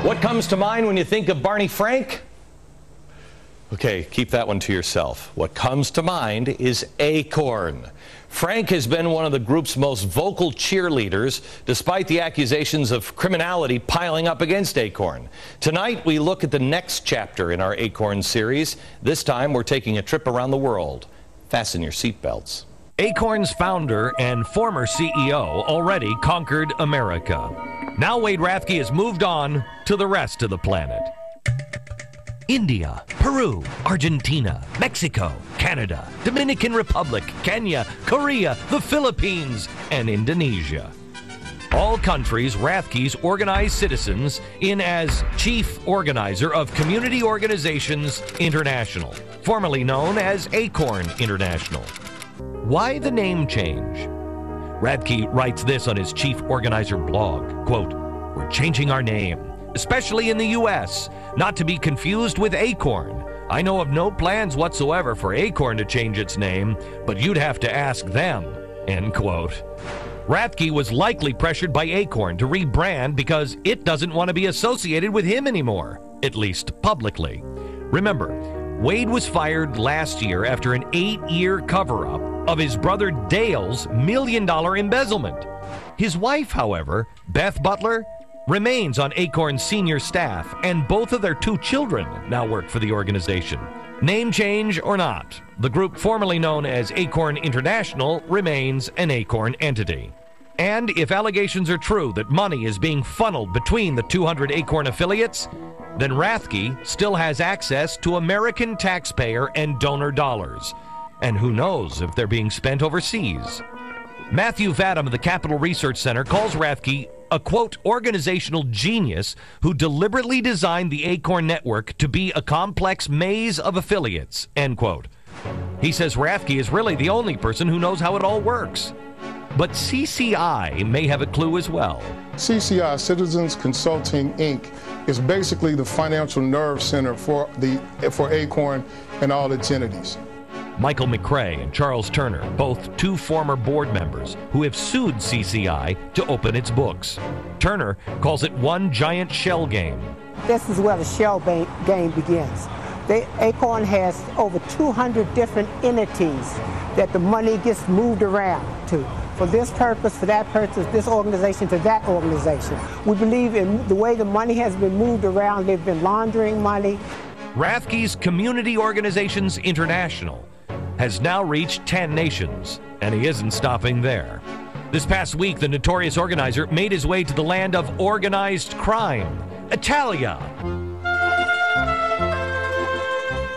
What comes to mind when you think of Barney Frank? Okay, keep that one to yourself. What comes to mind is ACORN. Frank has been one of the group's most vocal cheerleaders, despite the accusations of criminality piling up against ACORN. Tonight, we look at the next chapter in our ACORN series. This time, we're taking a trip around the world. Fasten your seatbelts. ACORN's founder and former CEO already conquered America. Now Wade Rathke has moved on to the rest of the planet. India, Peru, Argentina, Mexico, Canada, Dominican Republic, Kenya, Korea, the Philippines, and Indonesia. All countries Rathke's organized citizens in as chief organizer of Community Organizations International, formerly known as ACORN International. Why the name change? Rathke writes this on his chief organizer blog, quote, "We're changing our name, especially in the U.S., not to be confused with ACORN. I know of no plans whatsoever for ACORN to change its name, but you'd have to ask them," end quote. Rathke was likely pressured by ACORN to rebrand because it doesn't want to be associated with him anymore, at least publicly. Remember, Wade was fired last year after an 8-year cover-up of his brother Dale's $1 million embezzlement. His wife, however, Beth Butler, remains on ACORN's senior staff, and both of their 2 children now work for the organization. Name change or not, the group formerly known as ACORN International remains an ACORN entity. And if allegations are true that money is being funneled between the 200 ACORN affiliates, then Rathke still has access to American taxpayer and donor dollars. And who knows if they're being spent overseas. Matthew Vadam of the Capital Research Center calls Rathke a, quote, organizational genius who deliberately designed the ACORN network to be a complex maze of affiliates, end quote. He says Rathke is really the only person who knows how it all works. But CCI may have a clue as well. CCI, Citizens Consulting, Inc., is basically the financial nerve center for ACORN and all its entities. Michael McRae and Charles Turner, both 2 former board members who have sued CCI to open its books. Turner calls it one giant shell game. This is where the shell game begins. ACORN has over 200 different entities that the money gets moved around to. For this purpose, for that purpose, this organization to that organization. We believe in the way the money has been moved around. They've been laundering money. Rathke's Community Organizations International has now reached 10 nations, and he isn't stopping there. This past week, the notorious organizer made his way to the land of organized crime, Italia.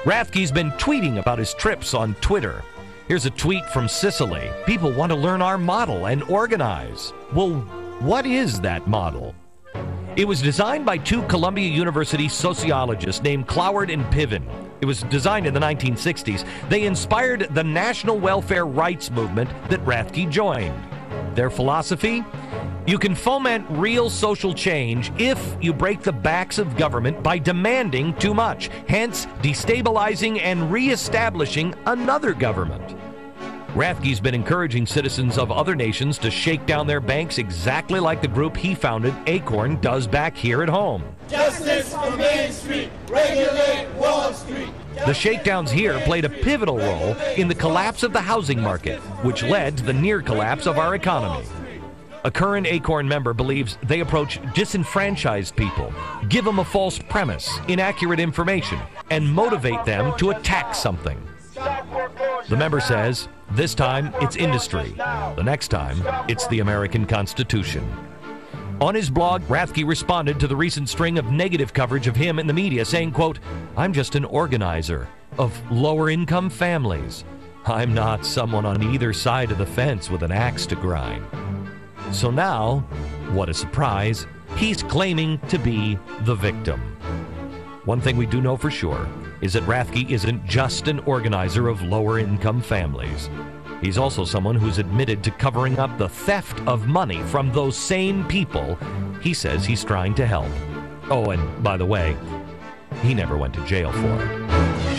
Rathke's been tweeting about his trips on Twitter. Here's a tweet from Sicily. People want to learn our model and organize. Well, what is that model? It was designed by 2 Columbia University sociologists named Cloward and Piven. It was designed in the 1960s. They inspired the national welfare rights movement that Rathke joined. Their philosophy? You can foment real social change if you break the backs of government by demanding too much, hence destabilizing and reestablishing another government. Rathke's been encouraging citizens of other nations to shake down their banks exactly like the group he founded, ACORN, does back here at home. Justice for Main Street, regulate Wall Street. The shakedowns here played a pivotal role in the collapse of the housing market, which led to the near collapse of our economy. A current ACORN member believes they approach disenfranchised people, give them a false premise, inaccurate information, and motivate them to attack something. The member says, this time it's industry. The next time, it's the American Constitution. On his blog, Rathke responded to the recent string of negative coverage of him in the media, saying, quote, "I'm just an organizer of lower-income families. I'm not someone on either side of the fence with an axe to grind." So now, what a surprise, he's claiming to be the victim. One thing we do know for sure is that Rathke isn't just an organizer of lower-income families. He's also someone who's admitted to covering up the theft of money from those same people he says he's trying to help. Oh, and by the way, he never went to jail for it.